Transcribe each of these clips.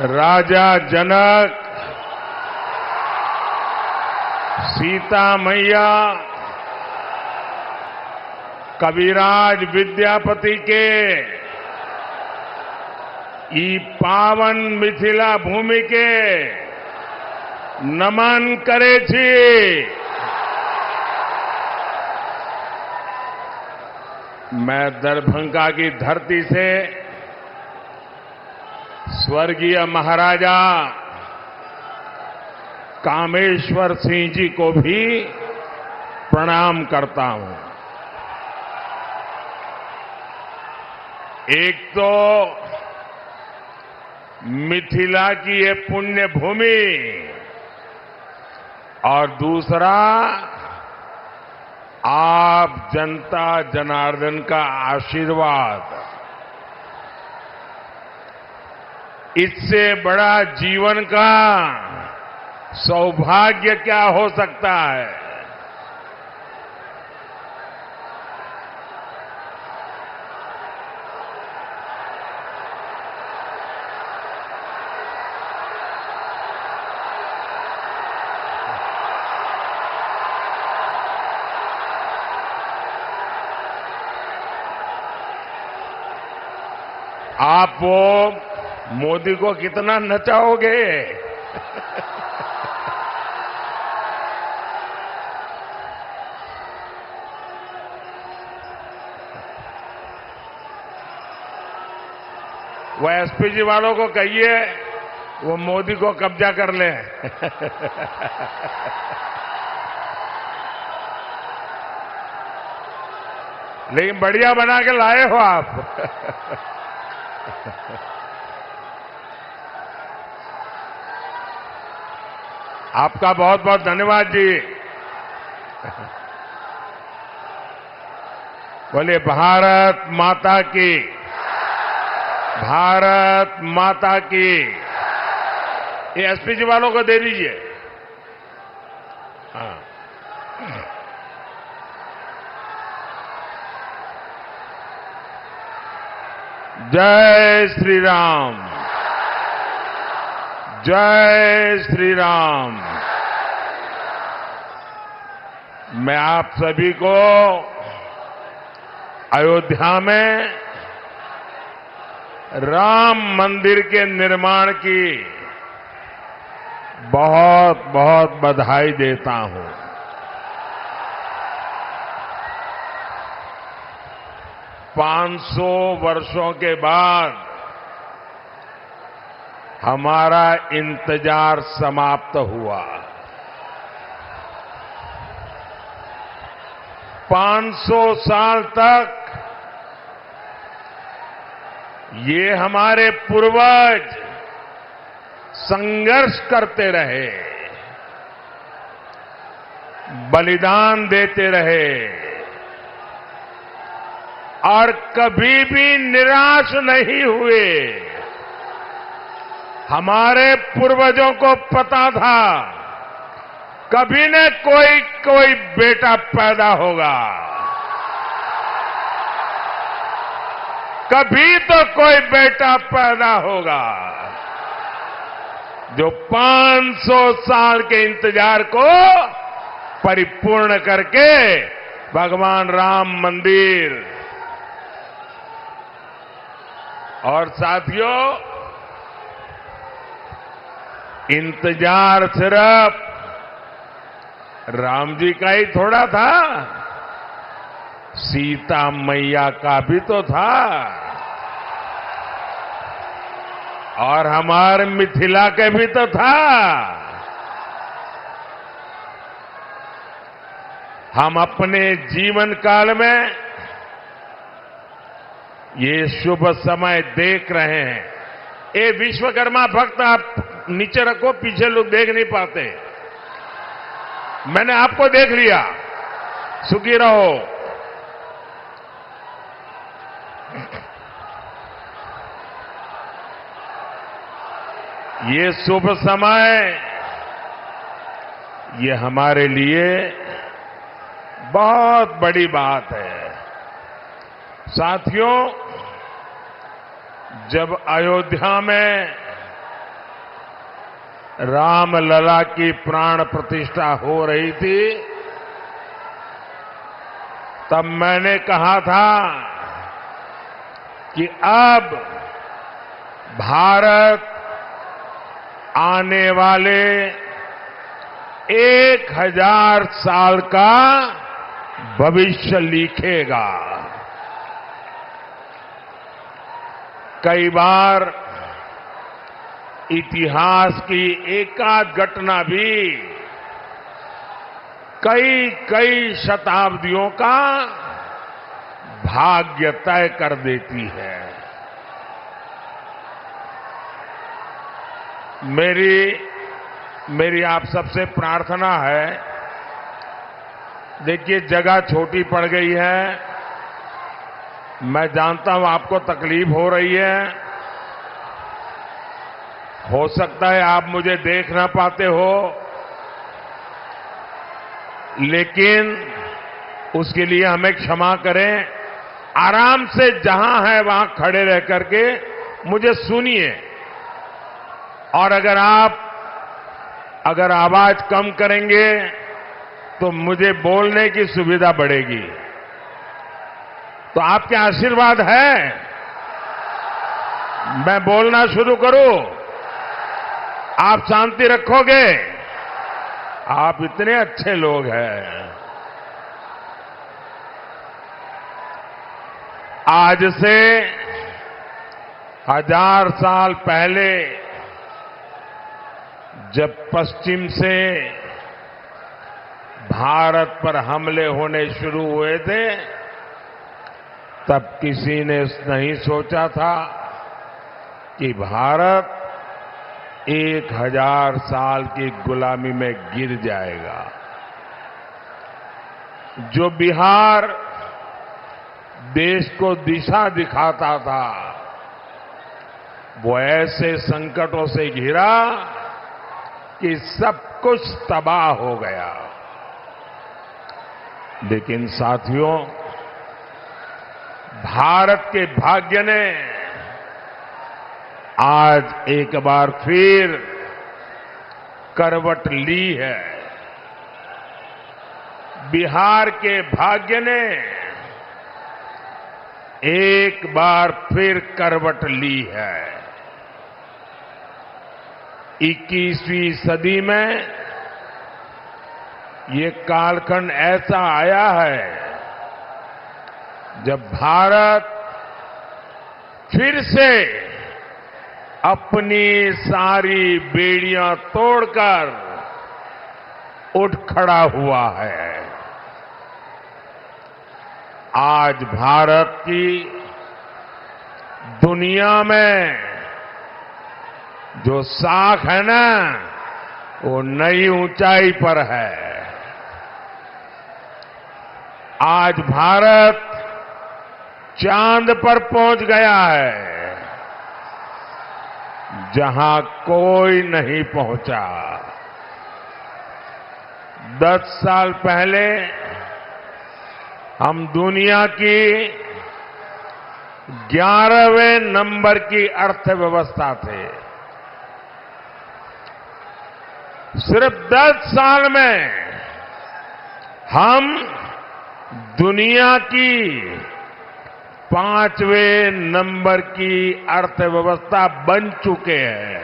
राजा जनक, सीता मैया, कविराज विद्यापति के ई पावन मिथिला भूमि के नमन करे छी। मैं दरभंगा की धरती से स्वर्गीय महाराजा कामेश्वर सिंह जी को भी प्रणाम करता हूं। एक तो मिथिला की ये पुण्य भूमि और दूसरा आप जनता जनार्दन का आशीर्वाद। इससे बड़ा जीवन का सौभाग्य क्या हो सकता है। आप वो मोदी को कितना नचाओगे? वो एसपीजी वालों को कहिए वो मोदी को कब्जा कर ले। लेकिन बढ़िया बना के लाए हो आप। आपका बहुत बहुत धन्यवाद जी। बोलिए भारत माता की, भारत माता की। ये एसपीजी वालों को दे दीजिए। हाँ, जय श्री राम, जय श्री राम। मैं आप सभी को अयोध्या में राम मंदिर के निर्माण की बहुत बहुत बधाई देता हूं। पांच सौ वर्षों के बाद हमारा इंतजार समाप्त हुआ। 500 साल तक ये हमारे पूर्वज संघर्ष करते रहे, बलिदान देते रहे और कभी भी निराश नहीं हुए। हमारे पूर्वजों को पता था कभी न कोई बेटा पैदा होगा, कभी तो कोई बेटा पैदा होगा जो 500 साल के इंतजार को परिपूर्ण करके भगवान राम मंदिर। और साथियों, इंतजार सिर्फ राम जी का ही थोड़ा था, सीता मैया का भी तो था और हमारे मिथिला के भी तो था। हम अपने जीवन काल में ये शुभ समय देख रहे हैं। ये विश्वकर्मा भक्त आप नीचे रखो, पीछे लोग देख नहीं पाते। मैंने आपको देख लिया, सुखी रहो। ये शुभ समय ये हमारे लिए बहुत बड़ी बात है। साथियों, जब अयोध्या में रामलला की प्राण प्रतिष्ठा हो रही थी, तब मैंने कहा था कि अब भारत आने वाले 1000 साल का भविष्य लिखेगा। कई बार इतिहास की एकाध घटना भी कई शताब्दियों का भाग्य तय कर देती है। मेरी आप सबसे प्रार्थना है, देखिए जगह छोटी पड़ गई है, मैं जानता हूं आपको तकलीफ हो रही है, हो सकता है आप मुझे देख ना पाते हो, लेकिन उसके लिए हमें क्षमा करें। आराम से जहां है वहां खड़े रह करके मुझे सुनिए, और अगर आवाज कम करेंगे तो मुझे बोलने की सुविधा बढ़ेगी। तो आपके आशीर्वाद है मैं बोलना शुरू करूं? आप शांति रखोगे? आप इतने अच्छे लोग हैं। आज से 1000 साल पहले जब पश्चिम से भारत पर हमले होने शुरू हुए थे, तब किसी ने नहीं सोचा था कि भारत 1000 साल की गुलामी में गिर जाएगा। जो बिहार देश को दिशा दिखाता था, वो ऐसे संकटों से घिरा कि सब कुछ तबाह हो गया। लेकिन साथियों, भारत के भाग्य ने आज एक बार फिर करवट ली है। बिहार के भाग्य ने एक बार फिर करवट ली है। 21वीं सदी में ये कालखंड ऐसा आया है जब भारत फिर से अपनी सारी बेड़ियां तोड़कर उठ खड़ा हुआ है। आज भारत की दुनिया में जो साख है ना, वो नई ऊंचाई पर है। आज भारत चांद पर पहुंच गया है, जहां कोई नहीं पहुंचा। 10 साल पहले हम दुनिया की 11वें नंबर की अर्थव्यवस्था थे। सिर्फ 10 साल में हम दुनिया की 5वें नंबर की अर्थव्यवस्था बन चुके हैं।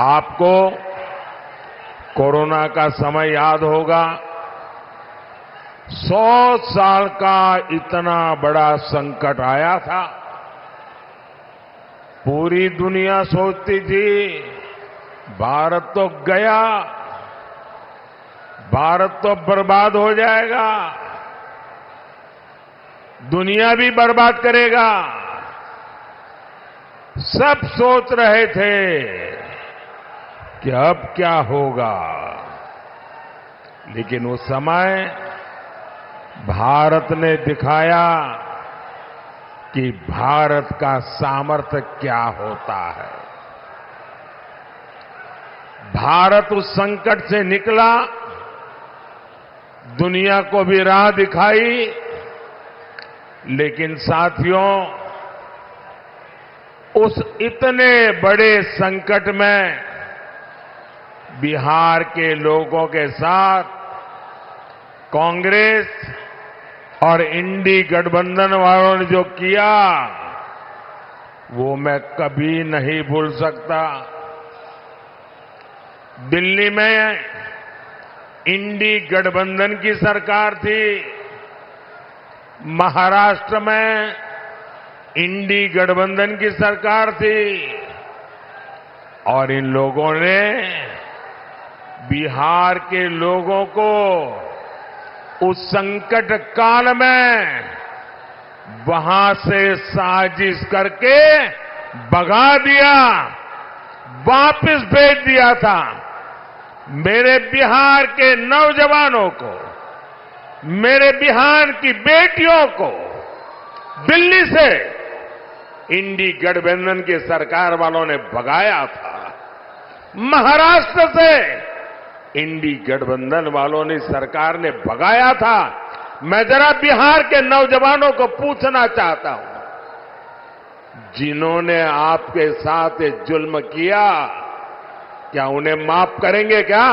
आपको कोरोना का समय याद होगा। 100 साल का इतना बड़ा संकट आया था। पूरी दुनिया सोचती थी भारत तो गया, भारत तो बर्बाद हो जाएगा, दुनिया भी बर्बाद करेगा। सब सोच रहे थे कि अब क्या होगा। लेकिन उस समय भारत ने दिखाया कि भारत का सामर्थ्य क्या होता है। भारत उस संकट से निकला, दुनिया को भी राह दिखाई। लेकिन साथियों, उस इतने बड़े संकट में बिहार के लोगों के साथ कांग्रेस और इंडी गठबंधन वालों ने जो किया वो मैं कभी नहीं भूल सकता। दिल्ली में इंडी गठबंधन की सरकार थी, महाराष्ट्र में इंडी गठबंधन की सरकार थी और इन लोगों ने बिहार के लोगों को उस संकट काल में वहां से साजिश करके भगा दिया, वापस भेज दिया था। मेरे बिहार के नौजवानों को, मेरे बिहार की बेटियों को दिल्ली से इंडी गठबंधन की सरकार वालों ने भगाया था। महाराष्ट्र से इंडी गठबंधन वालों ने सरकार ने भगाया था। मैं जरा बिहार के नौजवानों को पूछना चाहता हूं, जिन्होंने आपके साथ ये जुल्म किया, क्या उन्हें माफ करेंगे? क्या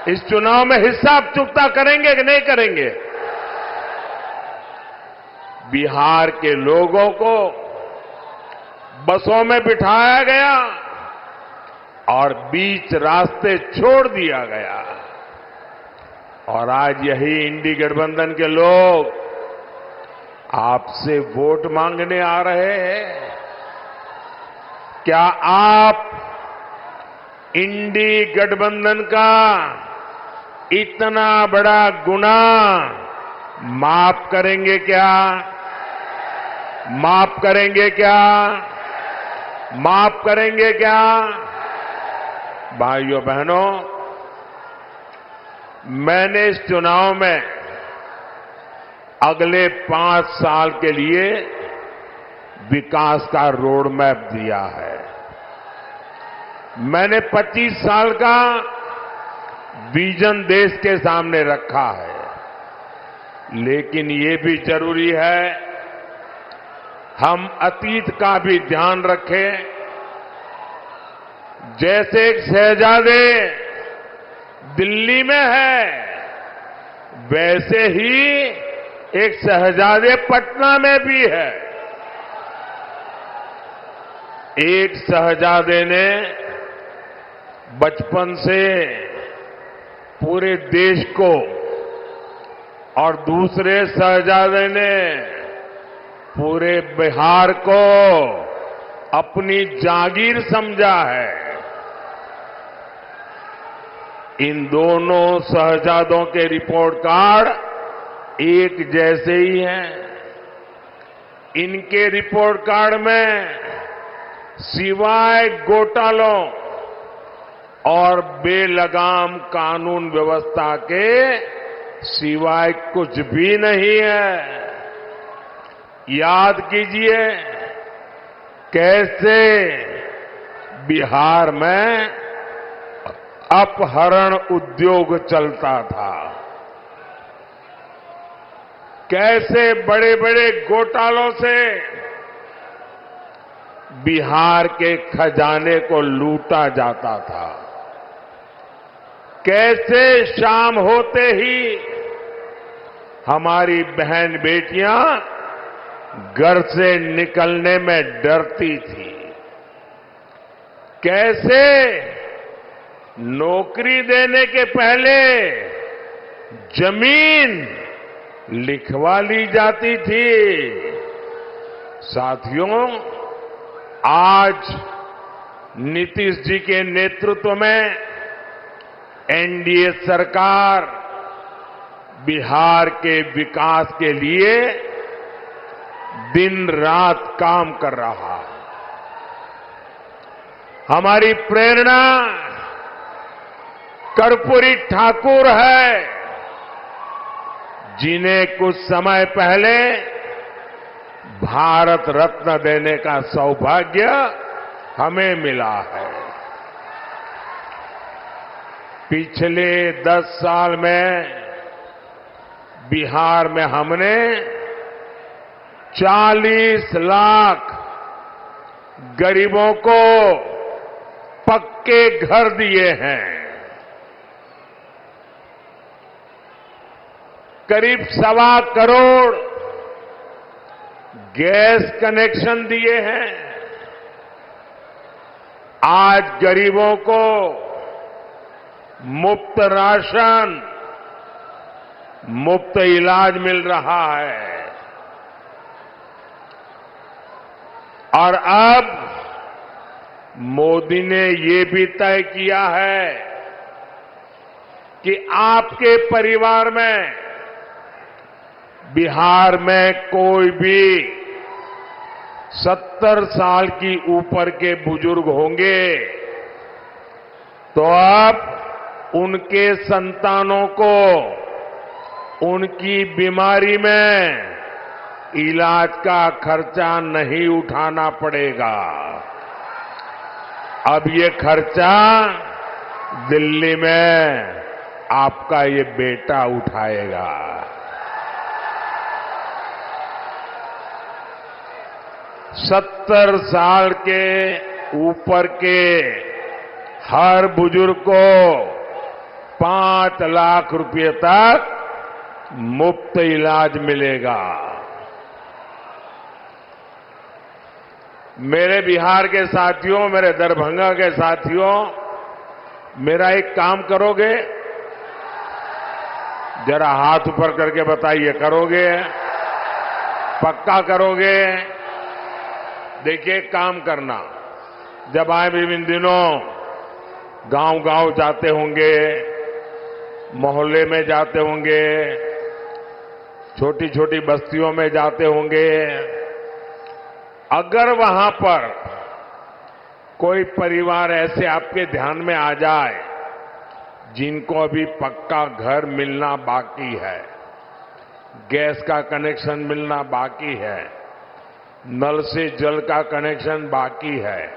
इस चुनाव में हिसाब चुकता करेंगे कि नहीं करेंगे? बिहार के लोगों को बसों में बिठाया गया और बीच रास्ते छोड़ दिया गया और आज यही इंडी गठबंधन के लोग आपसे वोट मांगने आ रहे हैं। क्या आप इंडी गठबंधन का इतना बड़ा गुनाह माफ करेंगे क्या? माफ करेंगे क्या? माफ करेंगे क्या? भाइयों बहनों, मैंने इस चुनाव में अगले 5 साल के लिए विकास का रोड मैप दिया है। मैंने 25 साल का विजन देश के सामने रखा है, लेकिन ये भी जरूरी है हम अतीत का भी ध्यान रखें। जैसे एक शहजादे दिल्ली में है, वैसे ही एक शहजादे पटना में भी है। एक शहजादे ने बचपन से पूरे देश को और दूसरे शहजादे ने पूरे बिहार को अपनी जागीर समझा है। इन दोनों शहजादों के रिपोर्ट कार्ड एक जैसे ही हैं। इनके रिपोर्ट कार्ड में सिवाय घोटालों और बेलगाम कानून व्यवस्था के सिवाय कुछ भी नहीं है। याद कीजिए कैसे बिहार में अपहरण उद्योग चलता था, कैसे बड़े बड़े घोटालों से बिहार के खजाने को लूटा जाता था, कैसे शाम होते ही हमारी बहन बेटियां घर से निकलने में डरती थी, कैसे नौकरी देने के पहले जमीन लिखवा ली जाती थी। साथियों, आज नीतीश जी के नेतृत्व में एनडीए सरकार बिहार के विकास के लिए दिन रात काम कर रहा है। हमारी प्रेरणा कर्पूरी ठाकुर है, जिन्हें कुछ समय पहले भारत रत्न देने का सौभाग्य हमें मिला है। पिछले 10 साल में बिहार में हमने 40 लाख गरीबों को पक्के घर दिए हैं, करीब 1.25 करोड़ गैस कनेक्शन दिए हैं। आज गरीबों को मुफ्त राशन, मुफ्त इलाज मिल रहा है। और अब मोदी ने ये भी तय किया है कि आपके परिवार में, बिहार में कोई भी 70 साल की ऊपर के बुजुर्ग होंगे तो अब उनके संतानों को उनकी बीमारी में इलाज का खर्चा नहीं उठाना पड़ेगा। अब ये खर्चा दिल्ली में आपका ये बेटा उठाएगा। 70 साल के ऊपर के हर बुजुर्ग को 5 लाख रुपए तक मुफ्त इलाज मिलेगा। मेरे बिहार के साथियों, मेरे दरभंगा के साथियों, मेरा एक काम करोगे? जरा हाथ ऊपर करके बताइए, करोगे? पक्का करोगे? देखिए, काम करना। जब आए भी इन दिनों गांव-गांव जाते होंगे, मोहल्ले में जाते होंगे, छोटी छोटी बस्तियों में जाते होंगे, अगर वहां पर कोई परिवार ऐसे आपके ध्यान में आ जाए जिनको अभी पक्का घर मिलना बाकी है, गैस का कनेक्शन मिलना बाकी है, नल से जल का कनेक्शन बाकी है,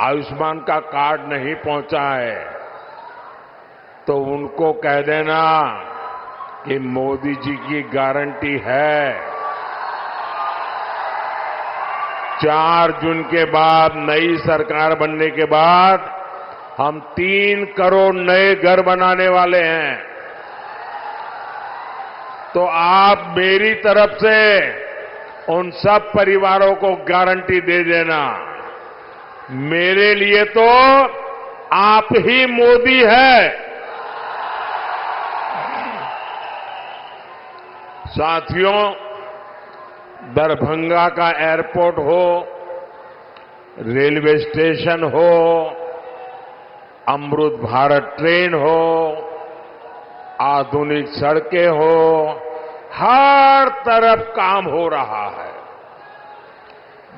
आयुष्मान का कार्ड नहीं पहुंचा है, तो उनको कह देना कि मोदी जी की गारंटी है 4 जून के बाद, नई सरकार बनने के बाद हम 3 करोड़ नए घर बनाने वाले हैं। तो आप मेरी तरफ से उन सब परिवारों को गारंटी दे देना, मेरे लिए तो आप ही मोदी है। साथियों, दरभंगा का एयरपोर्ट हो, रेलवे स्टेशन हो, अमृत भारत ट्रेन हो, आधुनिक सड़कें हो, हर तरफ काम हो रहा है।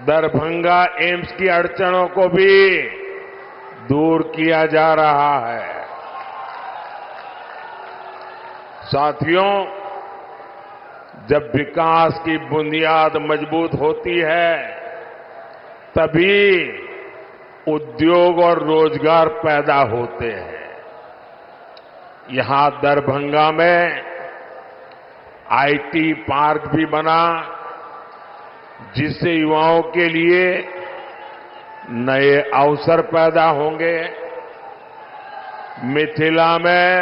दरभंगा एम्स की अड़चनों को भी दूर किया जा रहा है। साथियों, जब विकास की बुनियाद मजबूत होती है तभी उद्योग और रोजगार पैदा होते हैं। यहां दरभंगा में आईटी पार्क भी बना, जिससे युवाओं के लिए नए अवसर पैदा होंगे। मिथिला में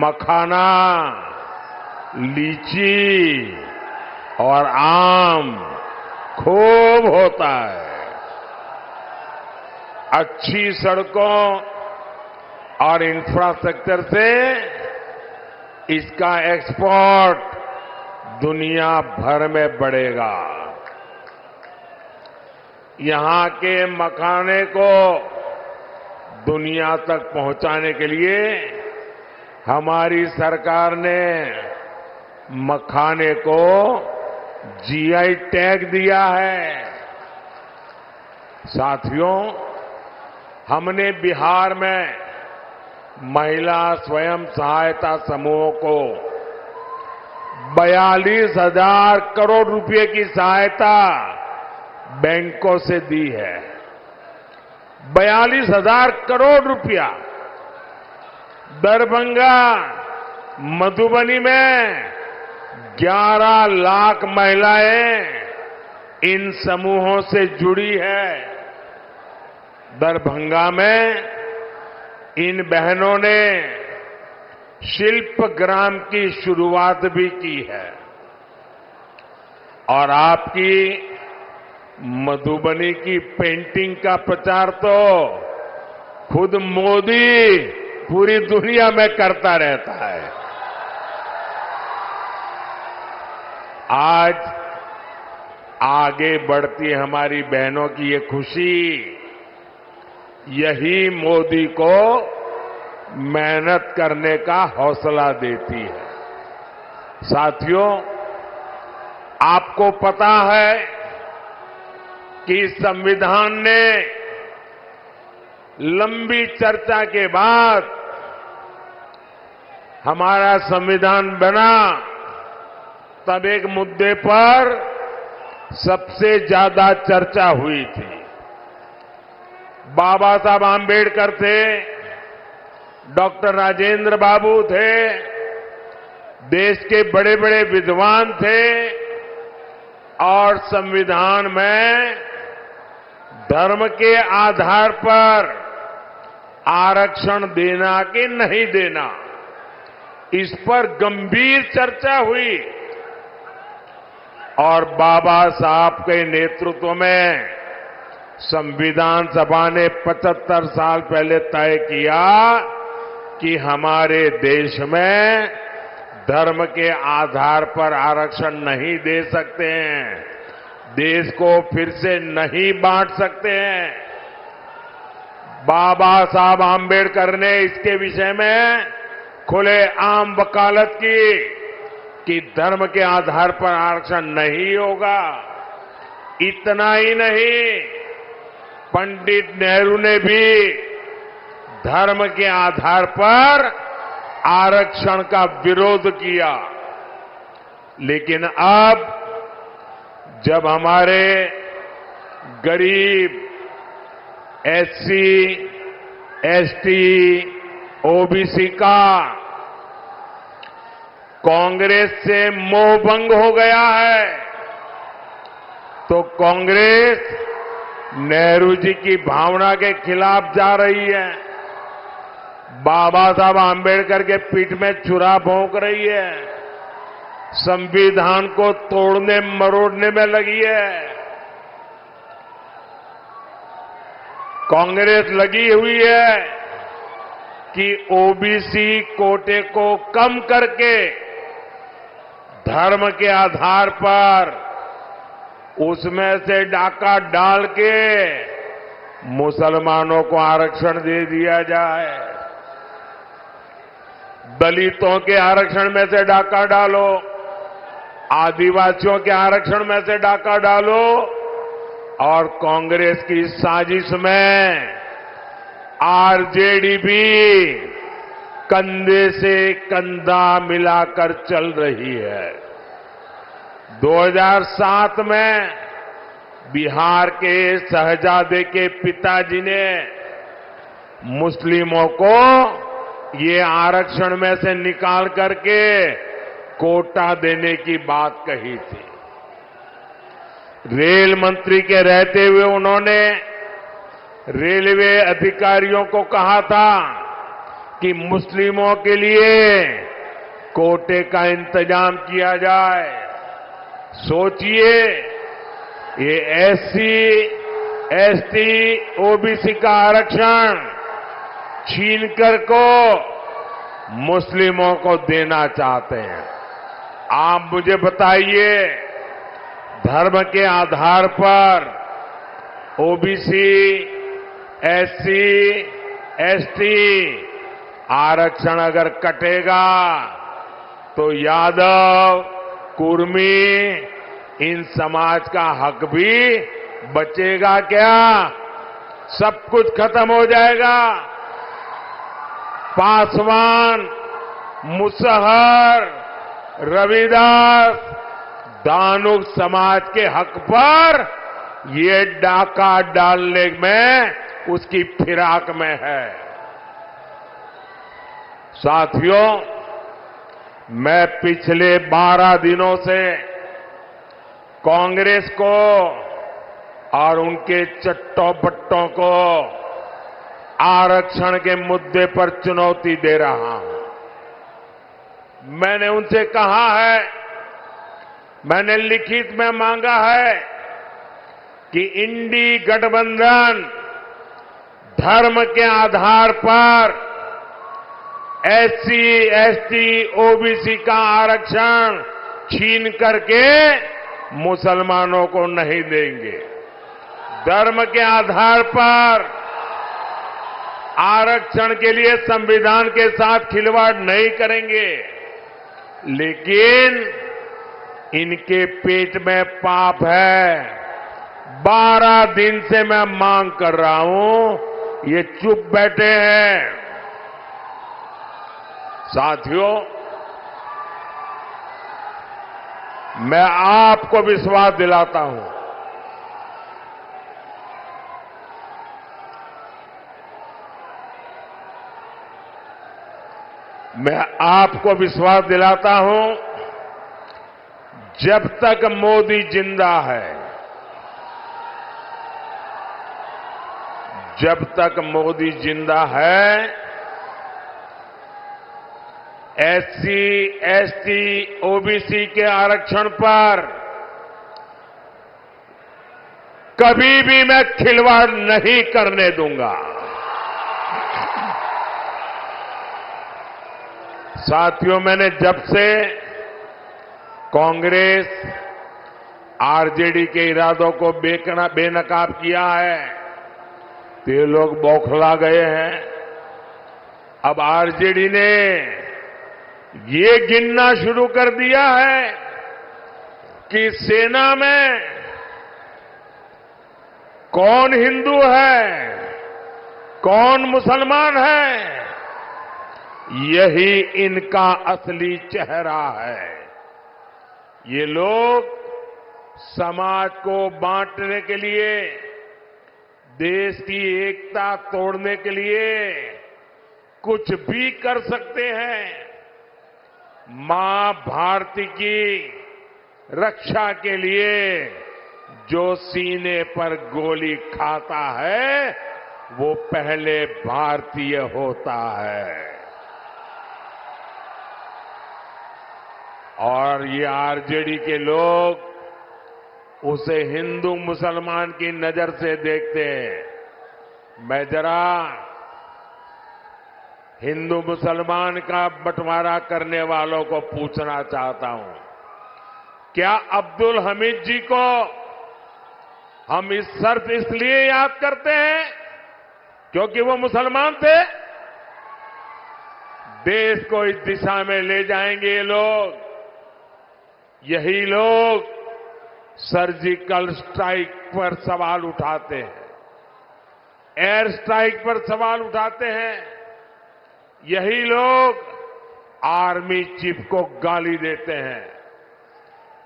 मखाना, लीची और आम खूब होता है। अच्छी सड़कों और इंफ्रास्ट्रक्चर से इसका एक्सपोर्ट दुनिया भर में बढ़ेगा। यहां के मखाने को दुनिया तक पहुंचाने के लिए हमारी सरकार ने मखाने को जीआई टैग दिया है। साथियों, हमने बिहार में महिला स्वयं सहायता समूहों को 42,000 करोड़ रुपए की सहायता बैंकों से दी है। 42,000 करोड़ रुपया। दरभंगा, मधुबनी में 11 लाख महिलाएं इन समूहों से जुड़ी है। दरभंगा में इन बहनों ने शिल्प ग्राम की शुरुआत भी की है और आपकी मधुबनी की पेंटिंग का प्रचार तो खुद मोदी पूरी दुनिया में करता रहता है। आज आगे बढ़ती हमारी बहनों की ये खुशी यही मोदी को मेहनत करने का हौसला देती है। साथियों, आपको पता है कि संविधान ने लंबी चर्चा के बाद हमारा संविधान बना, तब एक मुद्दे पर सबसे ज्यादा चर्चा हुई थी। बाबा साहब आम्बेडकर थे, डॉक्टर राजेंद्र बाबू थे, देश के बड़े बड़े विद्वान थे और संविधान में धर्म के आधार पर आरक्षण देना कि नहीं देना, इस पर गंभीर चर्चा हुई और बाबा साहब के नेतृत्व में संविधान सभा ने 75 साल पहले तय किया कि हमारे देश में धर्म के आधार पर आरक्षण नहीं दे सकते हैं, देश को फिर से नहीं बांट सकते हैं। बाबा साहब आम्बेडकर ने इसके विषय में खुले आम वकालत की कि धर्म के आधार पर आरक्षण नहीं होगा। इतना ही नहीं, पंडित नेहरू ने भी धर्म के आधार पर आरक्षण का विरोध किया। लेकिन अब जब हमारे गरीब एससी, एसटी, ओबीसी का कांग्रेस से मोह भंग हो गया है, तो कांग्रेस नेहरू जी की भावना के खिलाफ जा रही है, बाबा साहब आम्बेडकर के पीठ में छुरा भोंक रही है, संविधान को तोड़ने मरोड़ने में लगी है। कांग्रेस लगी हुई है कि ओबीसी कोटे को कम करके धर्म के आधार पर उसमें से डाका डाल के मुसलमानों को आरक्षण दे दिया जाए। दलितों के आरक्षण में से डाका डालो, आदिवासियों के आरक्षण में से डाका डालो और कांग्रेस की साजिश में आरजेडी भी कंधे से कंधा मिलाकर चल रही है। 2007 में बिहार के शहजादे के पिताजी ने मुस्लिमों को ये आरक्षण में से निकाल करके कोटा देने की बात कही थी। रेल मंत्री के रहते हुए उन्होंने रेलवे अधिकारियों को कहा था कि मुस्लिमों के लिए कोटे का इंतजाम किया जाए। सोचिए, ये एससी, एसटी, ओबीसी का आरक्षण छीनकर को मुस्लिमों को देना चाहते हैं। आप मुझे बताइए, धर्म के आधार पर ओबीसी, एससी, एसटी आरक्षण अगर कटेगा तो यादव, कुर्मी, इन समाज का हक भी बचेगा क्या? सब कुछ खत्म हो जाएगा। पासवान, मुसहर, रविदास, दानुक समाज के हक पर ये डाका डालने में उसकी फिराक में है। साथियों, मैं पिछले 12 दिनों से कांग्रेस को और उनके चट्टों बट्टों को आरक्षण के मुद्दे पर चुनौती दे रहा हूं। मैंने उनसे कहा है, मैंने लिखित में मांगा है कि इंडी गठबंधन धर्म के आधार पर एससी, एसटी, ओबीसी का आरक्षण छीन करके मुसलमानों को नहीं देंगे। धर्म के आधार पर आरक्षण के लिए संविधान के साथ खिलवाड़ नहीं करेंगे, लेकिन इनके पेट में पाप है। 12 दिन से मैं मांग कर रहा हूं, ये चुप बैठे हैं। साथियों, मैं आपको विश्वास दिलाता हूं, मैं आपको विश्वास दिलाता हूं, जब तक मोदी जिंदा है, जब तक मोदी जिंदा है, एससी, एसटी, ओबीसी के आरक्षण पर कभी भी मैं खिलवाड़ नहीं करने दूंगा। साथियों, मैंने जब से कांग्रेस, आरजेडी के इरादों को बेनकाब किया है, तो ये लोग बौखला गए हैं। अब आरजेडी ने ये गिनना शुरू कर दिया है कि सेना में कौन हिंदू है, कौन मुसलमान है। यही इनका असली चेहरा है। ये लोग समाज को बांटने के लिए, देश की एकता तोड़ने के लिए कुछ भी कर सकते हैं। मां भारती की रक्षा के लिए जो सीने पर गोली खाता है, वो पहले भारतीय होता है। और ये आरजेडी के लोग उसे हिंदू मुसलमान की नजर से देखते हैं। मैं जरा हिंदू मुसलमान का बंटवारा करने वालों को पूछना चाहता हूं, क्या अब्दुल हमीद जी को हम इस शर्त इसलिए याद करते हैं क्योंकि वो मुसलमान थे? देश को इस दिशा में ले जाएंगे ये लोग। यही लोग सर्जिकल स्ट्राइक पर सवाल उठाते हैं, एयर स्ट्राइक पर सवाल उठाते हैं। यही लोग आर्मी चीफ को गाली देते हैं।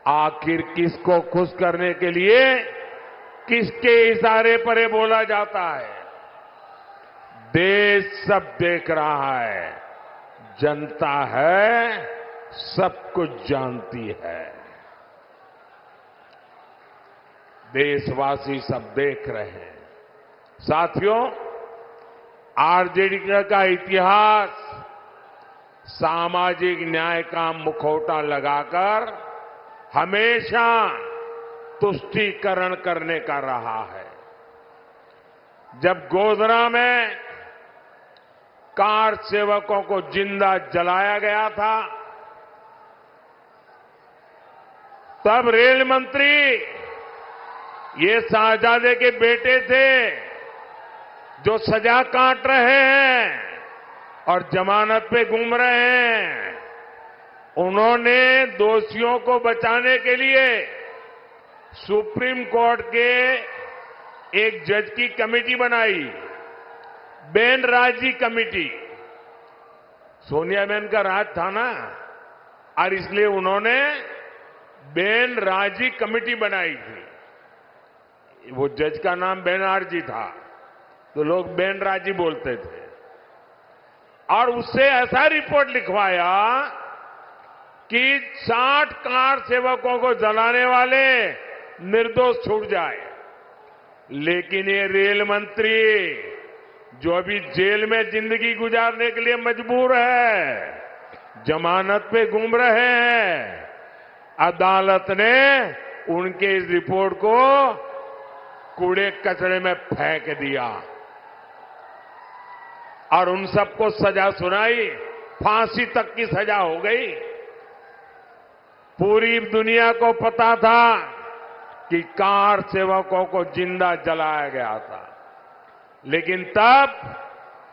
आखिर किसको खुश करने के लिए किसके इशारे पर ये बोला जाता है? देश सब देख रहा है, जनता है, सब कुछ जानती है। देशवासी सब देख रहे हैं। साथियों, आरजेडी का इतिहास सामाजिक न्याय का मुखौटा लगाकर हमेशा तुष्टीकरण करने का रहा है। जब गोधरा में कार सेवकों को जिंदा जलाया गया था, तब रेल मंत्री ये शाहजादे के बेटे थे जो सजा काट रहे हैं और जमानत पे घूम रहे हैं। उन्होंने दोषियों को बचाने के लिए सुप्रीम कोर्ट के एक जज की कमेटी बनाई, बेनराजी कमेटी। सोनिया बहन का राज था ना, और इसलिए उन्होंने बेनराजी कमेटी बनाई थी। वो जज का नाम बेनर्जी था, तो लोग बेनराजी बोलते थे। और उससे ऐसा रिपोर्ट लिखवाया कि 60 कार सेवकों को जलाने वाले निर्दोष छूट जाए। लेकिन ये रेल मंत्री जो अभी जेल में जिंदगी गुजारने के लिए मजबूर है, जमानत पे घूम रहे हैं, अदालत ने उनके इस रिपोर्ट को कूड़े कचरे में फेंक दिया और उन सबको सजा सुनाई, फांसी तक की सजा हो गई। पूरी दुनिया को पता था कि कार सेवकों को जिंदा जलाया गया था, लेकिन तब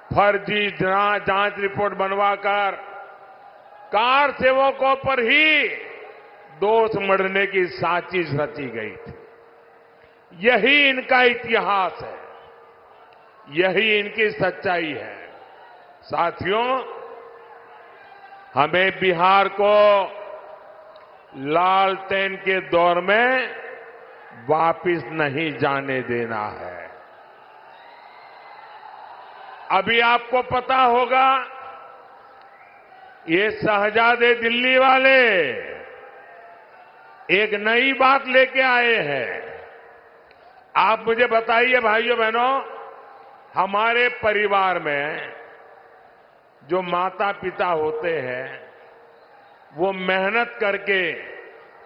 फर्जी जांच रिपोर्ट बनवाकर कार सेवकों पर ही दोष मढ़ने की साजिश रची गई थी। यही इनका इतिहास है, यही इनकी सच्चाई है। साथियों, हमें बिहार को लालटेन के दौर में वापिस नहीं जाने देना है। अभी आपको पता होगा, ये शहजादे दिल्ली वाले एक नई बात लेके आए हैं। आप मुझे बताइए भाइयों बहनों, हमारे परिवार में जो माता पिता होते हैं वो मेहनत करके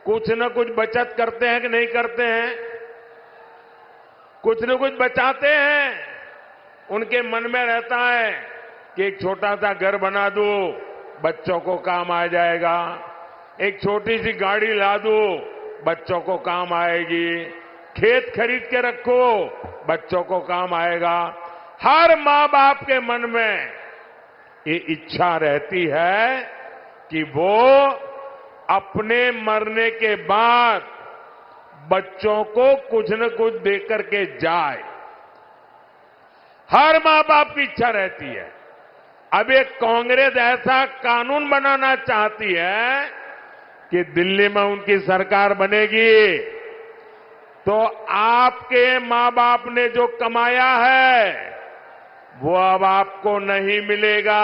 कुछ न कुछ बचत करते हैं कि नहीं करते हैं? कुछ न कुछ बचाते हैं। उनके मन में रहता है कि एक छोटा सा घर बना दूं, बच्चों को काम आ जाएगा। एक छोटी सी गाड़ी ला दूं, बच्चों को काम आएगी। खेत खरीद के रखो, बच्चों को काम आएगा। हर मां बाप के मन में ये इच्छा रहती है कि वो अपने मरने के बाद बच्चों को कुछ न कुछ देकर के जाए। हर मां बाप की इच्छा रहती है। अब एक कांग्रेस ऐसा कानून बनाना चाहती है कि दिल्ली में उनकी सरकार बनेगी तो आपके मां बाप ने जो कमाया है वो अब आपको नहीं मिलेगा।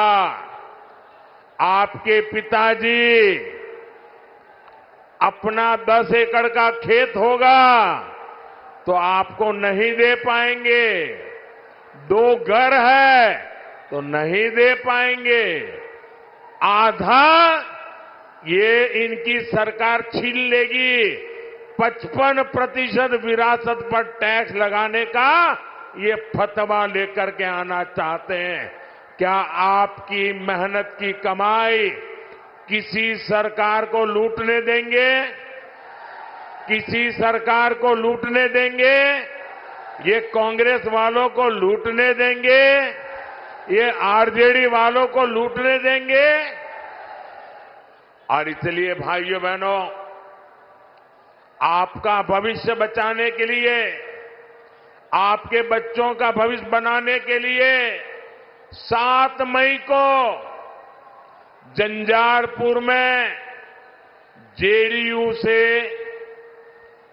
आपके पिताजी अपना 10 एकड़ का खेत होगा तो आपको नहीं दे पाएंगे। 2 घर है तो नहीं दे पाएंगे। आधा ये इनकी सरकार छीन लेगी। 55% विरासत पर टैक्स लगाने का ये फतवा लेकर के आना चाहते हैं। क्या आपकी मेहनत की कमाई किसी सरकार को लूटने देंगे? किसी सरकार को लूटने देंगे? ये कांग्रेस वालों को लूटने देंगे? ये आरजेडी वालों को लूटने देंगे? और इसलिए भाइयों बहनों, आपका भविष्य बचाने के लिए, आपके बच्चों का भविष्य बनाने के लिए 7 मई को जंजारपुर में जेडीयू से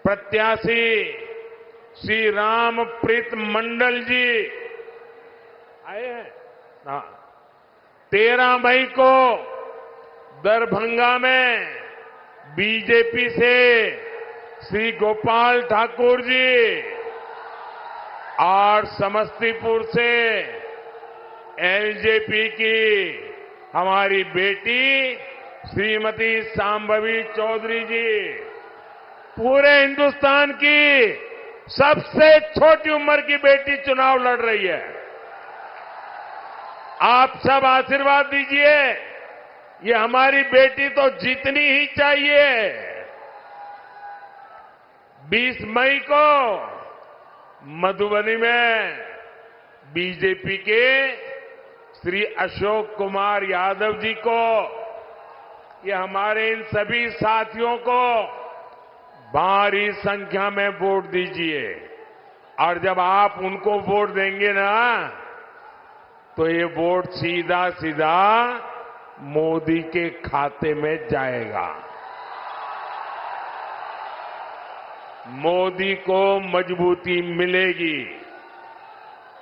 प्रत्याशी श्री रामप्रीत मंडल जी आए हैं। 13 मई को दरभंगा में बीजेपी से श्री गोपाल ठाकुर जी और समस्तीपुर से एलजेपी की हमारी बेटी श्रीमती सांभवी चौधरी जी, पूरे हिंदुस्तान की सबसे छोटी उम्र की बेटी चुनाव लड़ रही है। आप सब आशीर्वाद दीजिए, ये हमारी बेटी तो जीतनी ही चाहिए। 20 मई को मधुबनी में बीजेपी के श्री अशोक कुमार यादव जी को, ये हमारे इन सभी साथियों को भारी संख्या में वोट दीजिए। और जब आप उनको वोट देंगे ना, तो ये वोट सीधा सीधा मोदी के खाते में जाएगा। मोदी को मजबूती मिलेगी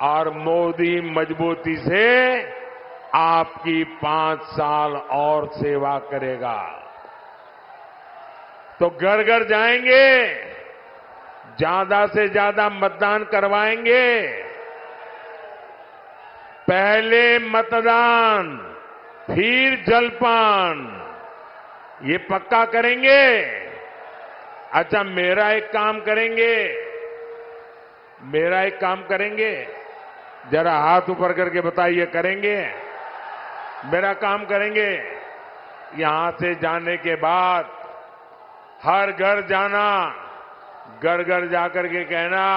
और मोदी मजबूती से आपकी 5 साल और सेवा करेगा। तो घर घर जाएंगे, ज्यादा से ज्यादा मतदान करवाएंगे। पहले मतदान फिर जलपान, ये पक्का करेंगे। अच्छा, मेरा एक काम करेंगे, जरा हाथ ऊपर करके बताइए, करेंगे? मेरा काम करेंगे। यहां से जाने के बाद हर घर जाना, घर घर जाकर के कहना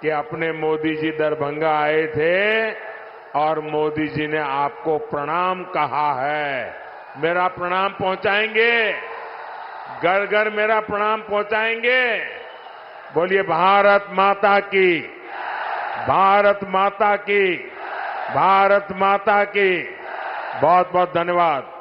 कि अपने मोदी जी दरभंगा आए थे और मोदी जी ने आपको प्रणाम कहा है। मेरा प्रणाम पहुंचाएंगे, घर घर मेरा प्रणाम पहुंचाएंगे। बोलिए भारत माता की, भारत माता की, भारत माता की। बहुत बहुत धन्यवाद।